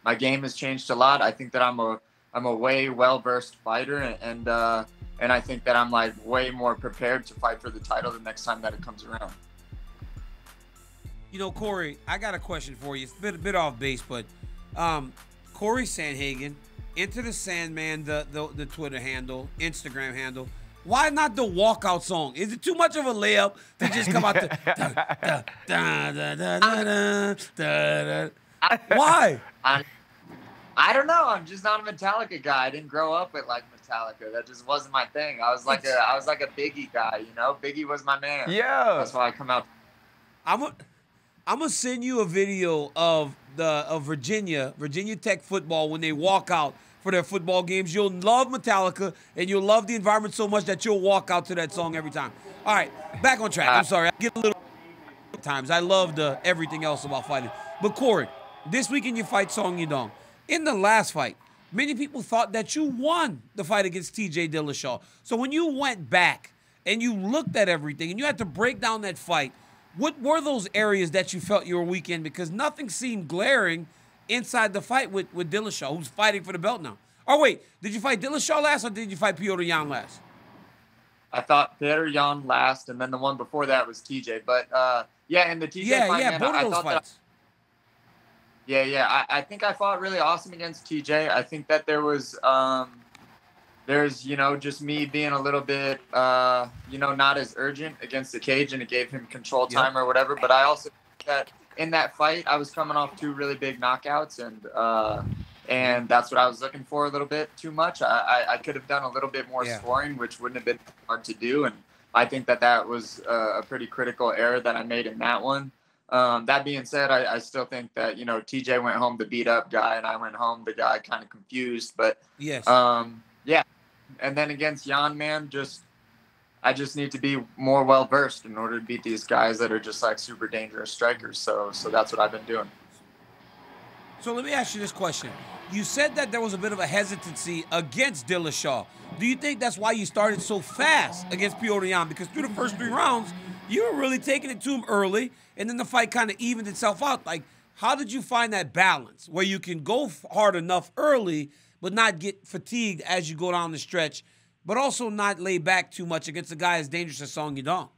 my game has changed a lot. I think that I'm a way well-versed fighter, and I think that I'm like way more prepared to fight for the title the next time that it comes around. You know, Cory, I got a question for you. It's a bit off base, but Cory Sandhagen, Enter the Sandman, the Twitter handle, Instagram handle. Why not the walkout song? Is it too much of a layup to just come out to Why? I don't know. I'm just not a Metallica guy. I didn't grow up with like Metallica. That just wasn't my thing. I was like a Biggie guy, you know? Biggie was my man. Yeah. That's why I come out. I'm gonna send you a video of Virginia Tech football when they walk out for their football games. You'll love Metallica, and you'll love the environment so much that you'll walk out to that song every time. All right, back on track. I'm sorry. I get a little times. I love everything else about fighting. But, Cory, this weekend you fight Song Yadong. In the last fight, many people thought that you won the fight against TJ Dillashaw. So when you went back and you looked at everything and you had to break down that fight, what were those areas that you felt you were weak in? Because nothing seemed glaring inside the fight with Dillashaw, who's fighting for the belt now. Oh, wait, did you fight Dillashaw last or did you fight Petr Yan last? I thought Petr Yan last, and then the one before that was TJ. But, yeah, in the TJ fight, man, both of those fights. I think I fought really awesome against TJ. I think that there was there's, you know, just me being a little bit, you know, not as urgent against the cage, and it gave him control time or whatever. But I also think that in that fight, I was coming off 2 really big knockouts, and that's what I was looking for a little bit too much. I could have done a little bit more scoring, which wouldn't have been hard to do. And I think that was a pretty critical error that I made in that one. That being said, I still think that, you know, TJ went home the beat up guy and I went home the guy kind of confused. But yes, yeah. And then against Yan, man, I just need to be more well versed in order to beat these guys that are just like super dangerous strikers. So that's what I've been doing. So let me ask you this question. You said that there was a bit of a hesitancy against Dillashaw. Do you think that's why you started so fast against Petr Yan? Because through the first 3 rounds, you were really taking it to him early, and then the fight kind of evened itself out. Like, how did you find that balance where you can go hard enough early but not get fatigued as you go down the stretch but also not lay back too much against a guy as dangerous as Song Yadong.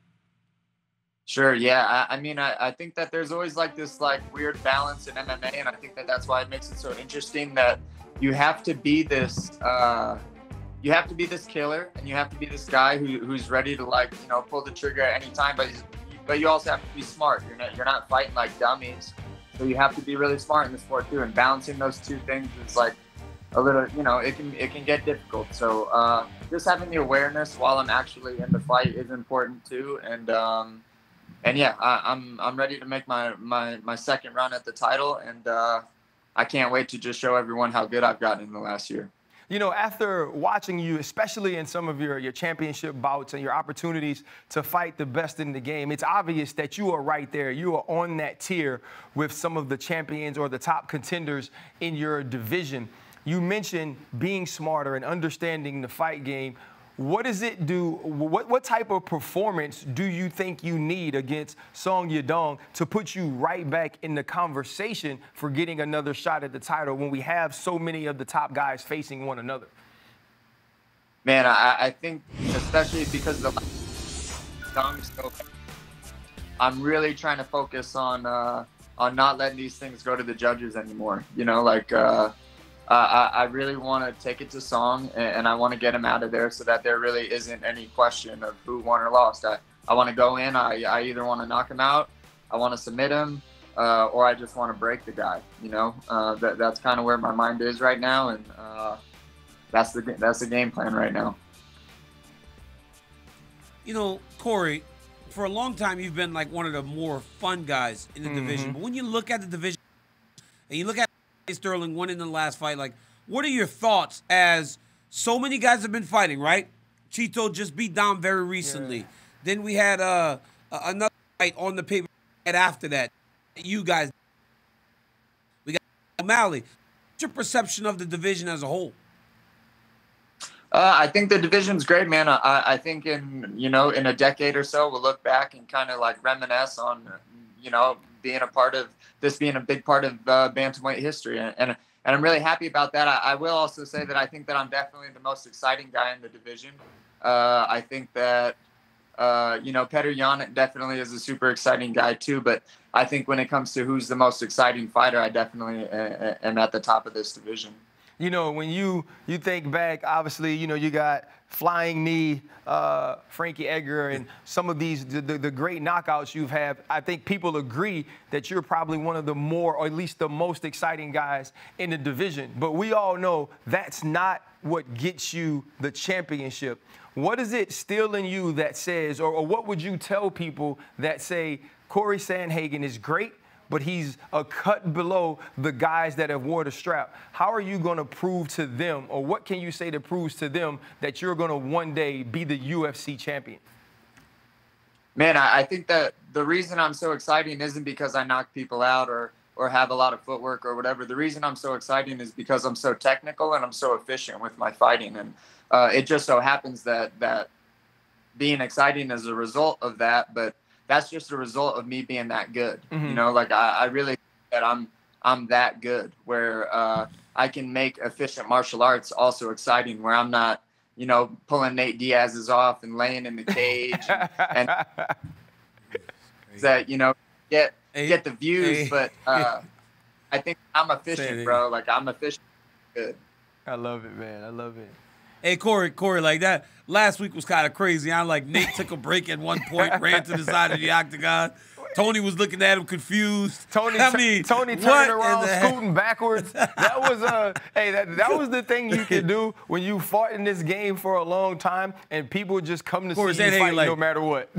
Sure, yeah. I mean, I think that there's always like this like weird balance in MMA, and I think that that's why it makes it so interesting that you have to be this killer, and you have to be this guy who's ready to like, you know, pull the trigger at any time, but you also have to be smart. You're not fighting like dummies, so you have to be really smart in the sport too. And balancing those two things is like a little, you know, it can get difficult. So just having the awareness while I'm actually in the fight is important too. And yeah, I'm ready to make my second run at the title, and I can't wait to just show everyone how good I've gotten in the last year. You know, after watching you, especially in some of your championship bouts and your opportunities to fight the best in the game, it's obvious that you are right there. You are on that tier with some of the champions or the top contenders in your division. You mentioned being smarter and understanding the fight game. What does it do? What type of performance do you think you need against Song Yadong to put you right back in the conversation for getting another shot at the title when we have so many of the top guys facing one another? Man, I think especially because the Yadong, so I'm really trying to focus on not letting these things go to the judges anymore. You know, like. I really want to take it to Song, and I want to get him out of there so that there really isn't any question of who won or lost. I want to go in. I either want to knock him out, I want to submit him, or I just want to break the guy. You know, that's kind of where my mind is right now, and that's the game plan right now. You know, Cory, for a long time you've been like one of the more fun guys in the division. But when you look at the division and you look at Sterling won in the last fight, like, what are your thoughts as so many guys have been fighting, right? Chito just beat Dom very recently. Yeah. Then we had another fight on the paper right after that. You guys, we got O'Malley. What's your perception of the division as a whole? I think the division's great, man. I think in a decade or so, we'll look back and kind of like reminisce on, you know, being a part of this, being a big part of bantamweight history, and I'm really happy about that. I will also say that I think that I'm definitely the most exciting guy in the division. I think that Petr Yan definitely is a super exciting guy too, but I think when it comes to who's the most exciting fighter, I definitely am at the top of this division. You know, when you think back, obviously, you know, you got Flying Knee, Frankie Edgar, and some of these, the great knockouts you've had. I think people agree that you're probably one of the more, or at least the most exciting guys in the division. But we all know that's not what gets you the championship. What is it still in you that says, or what would you tell people that say Cory Sandhagen is great, but he's a cut below the guys that have wore the strap? How are you going to prove to them, or what can you say that proves to them that you're going to one day be the UFC champion? Man, I think that the reason I'm so exciting isn't because I knock people out or have a lot of footwork or whatever. The reason I'm so exciting is because I'm so technical and I'm so efficient with my fighting. And it just so happens that being exciting is a result of that, but that's just a result of me being that good. You know, like I really think that I'm that good where I can make efficient martial arts also exciting, where I'm not, you know, pulling Nate Diaz's off and laying in the cage and that, you know, get the views. But I think I'm efficient, bro. Like I'm efficient. Good. I love it, man. I love it. Hey, Cory, like that last week was kind of crazy. Like Nate took a break at one point, ran to the side of the octagon. Tony was looking at him confused. Tony turning around, scooting backwards. That was that was the thing you could do when you fought in this game for a long time, and people just come to see you fight no matter what.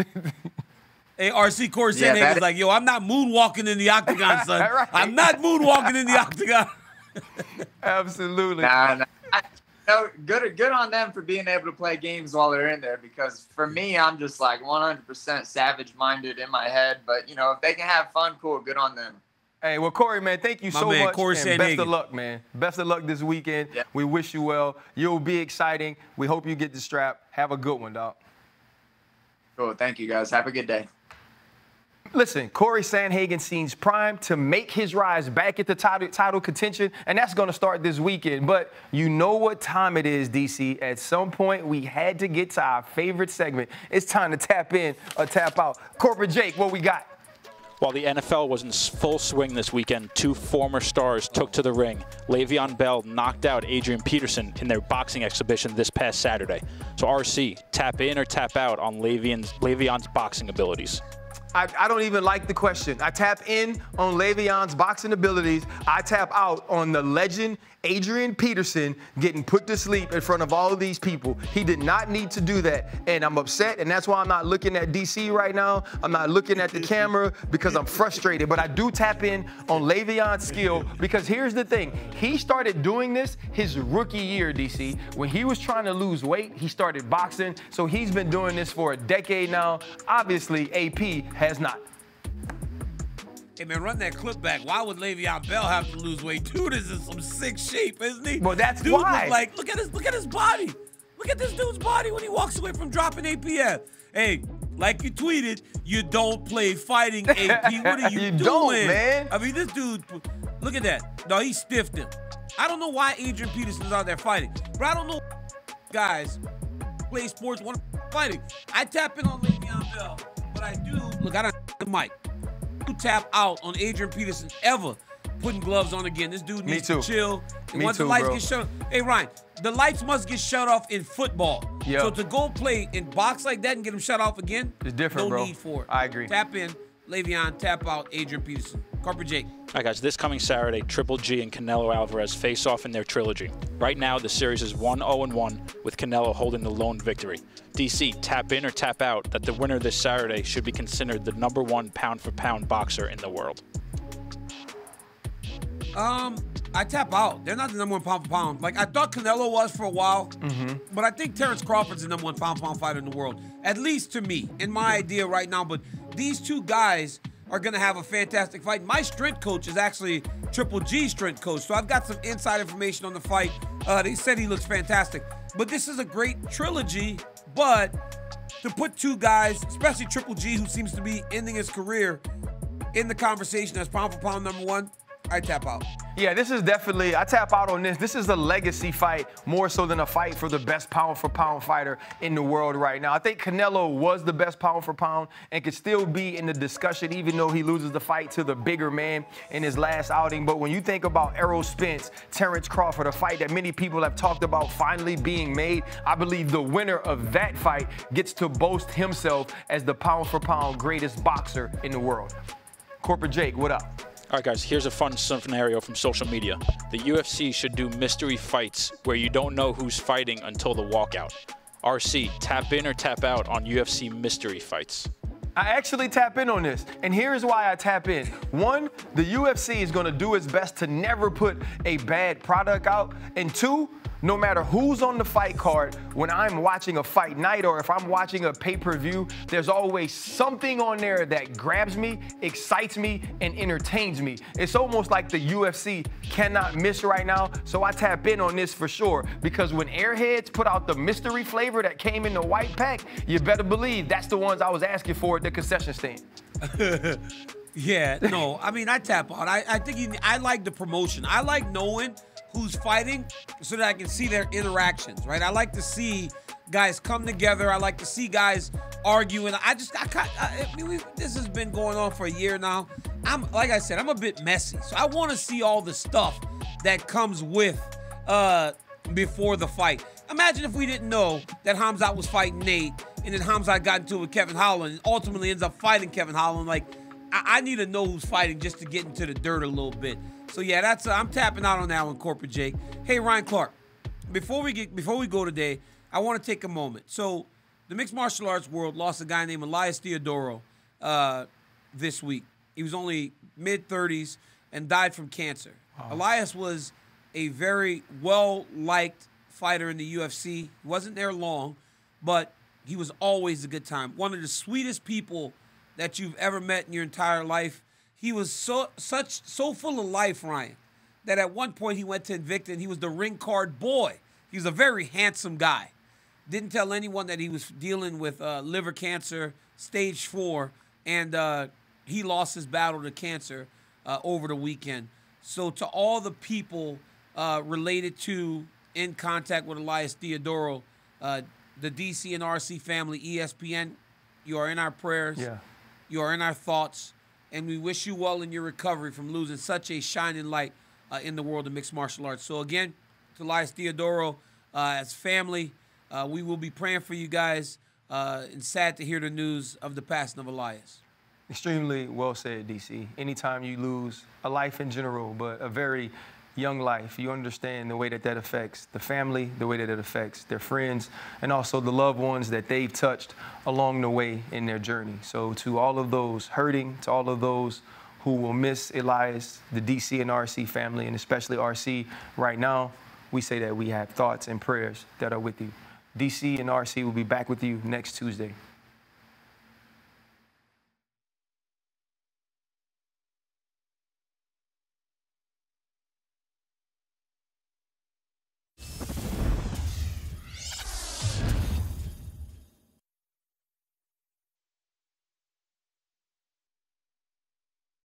Hey, RC, Cory Sandhagen was like, yo, I'm not moonwalking in the octagon, son. Right. I'm not moonwalking in the octagon. Absolutely. Nah. No, good on them for being able to play games while they're in there, because for me, I'm just like 100% savage-minded in my head. But, you know, if they can have fun, cool, good on them. Hey, well, Cory, man, thank you so much. Cory Sandhagen. Best of luck, man. Best of luck this weekend. Yeah. We wish you well. You'll be exciting. We hope you get the strap. Have a good one, dog. Cool. Thank you, guys. Have a good day. Listen, Cory Sandhagen seems primed to make his rise back into title contention, and that's going to start this weekend. But you know what time it is, DC. At some point, we had to get to our favorite segment. It's time to tap in or tap out. Corporate Jake, what we got? While the NFL was in full swing this weekend, two former stars took to the ring. Le'Veon Bell knocked out Adrian Peterson in their boxing exhibition this past Saturday. So, RC, tap in or tap out on Le'Veon's boxing abilities? I don't even like the question. I tap in on Le'Veon's boxing abilities. I tap out on the legend Adrian Peterson getting put to sleep in front of all of these people. He did not need to do that, and I'm upset, and that's why I'm not looking at DC right now. I'm not looking at the camera because I'm frustrated, but I do tap in on Le'Veon's skill because here's the thing. He started doing this his rookie year, DC. When he was trying to lose weight, he started boxing, so he's been doing this for a decade now. Obviously, AP has not. Hey, man, run that clip back. Why would Le'Veon Bell have to lose weight? Dude is in some sick shape, isn't he? Well, that's dude why. Look at his body. Look at this dude's body when he walks away from dropping APF. Hey, like you tweeted, you don't play fighting, AP. What are you doing? Don't, man. I mean, this dude, look at that. No, he stiffed him. I don't know why Adrian Peterson's out there fighting, but I don't know guys play sports want to fighting. I tap in on Le'Veon Bell, but I do, look, I don't have the mic. Tap out on Adrian Peterson ever putting gloves on again. This dude needs to chill. And once the lights get shut off, hey Ryan, the lights must get shut off in football. Yep. So to go play in box like that and get them shut off again, it's different, no need for it. I agree. Tap in, Le'Veon, tap out, Adrian Peterson. Corporate Jake. All right, guys, this coming Saturday, Triple G and Canelo Alvarez face off in their trilogy. Right now, the series is 1-0-1, with Canelo holding the lone victory. DC, tap in or tap out that the winner this Saturday should be considered the #1 pound-for-pound boxer in the world? I tap out. They're not the #1 pound-for-pound. Like, I thought Canelo was for a while, but I think Terrence Crawford's the #1 pound-for-pound fighter in the world, at least to me, in my idea right now. But these two guys are going to have a fantastic fight. My strength coach is actually Triple G's strength coach, so I've got some inside information on the fight. They said he looks fantastic. But this is a great trilogy, but to put two guys, especially Triple G, who seems to be ending his career, in the conversation as pound-for-pound #1, I tap out. Yeah, this is definitely, I tap out on this. This is a legacy fight more so than a fight for the best pound-for-pound fighter in the world right now. I think Canelo was the best pound-for-pound and could still be in the discussion even though he loses the fight to the bigger man in his last outing. But when you think about Errol Spence, Terrence Crawford, a fight that many people have talked about finally being made, I believe the winner of that fight gets to boast himself as the pound-for-pound greatest boxer in the world. Corporate Jake, what up? All right, guys, here's a fun scenario from social media. The UFC should do mystery fights where you don't know who's fighting until the walkout. RC, tap in or tap out on UFC mystery fights? I actually tap in on this, and here's why I tap in. One, the UFC is going to do its best to never put a bad product out, and two, no matter who's on the fight card, when I'm watching a fight night or if I'm watching a pay-per-view, there's always something on there that grabs me, excites me, and entertains me. It's almost like the UFC cannot miss right now, so I tap in on this for sure, because when Airheads put out the mystery flavor that came in the white pack, you better believe that's the ones I was asking for at the concession stand. Yeah, no, I mean, I tap out. I think I like the promotion. I like knowing who's fighting so that I can see their interactions, right? I like to see guys come together. I like to see guys arguing. This has been going on for a year now. Like I said, I'm a bit messy. So I want to see all the stuff that comes with before the fight. Imagine if we didn't know that Khamzat was fighting Nate and then Khamzat got into it with Kevin Holland and ultimately ends up fighting Kevin Holland. Like, I need to know who's fighting just to get into the dirt a little bit. So yeah, I'm tapping out on that one, Corporate Jake. Hey, Ryan Clark, before we go today, I want to take a moment. So the mixed martial arts world lost a guy named Elias Theodoro this week. He was only mid-30s and died from cancer. Oh. Elias was a very well-liked fighter in the UFC. He wasn't there long, but he was always a good time. One of the sweetest people that you've ever met in your entire life. He was so full of life, Ryan, that at one point he went to Invicta and he was the ring card boy. He was a very handsome guy. Didn't tell anyone that he was dealing with liver cancer, stage 4, and he lost his battle to cancer over the weekend. So to all the people related to, in contact with Elias Theodorou, the DC and RC family, ESPN, you are in our prayers. Yeah. You are in our thoughts. And we wish you well in your recovery from losing such a shining light in the world of mixed martial arts. So again, to Elias Theodorou, as family, we will be praying for you guys, and sad to hear the news of the passing of Elias. Extremely well said, DC. Anytime you lose a life in general, but a very young life, you understand the way that affects the family, the way that it affects their friends, and also the loved ones that they've touched along the way in their journey. So to all of those hurting, to all of those who will miss Elias, the DC and RC family, and especially RC right now, we say that we have thoughts and prayers that are with you. DC and RC will be back with you next Tuesday.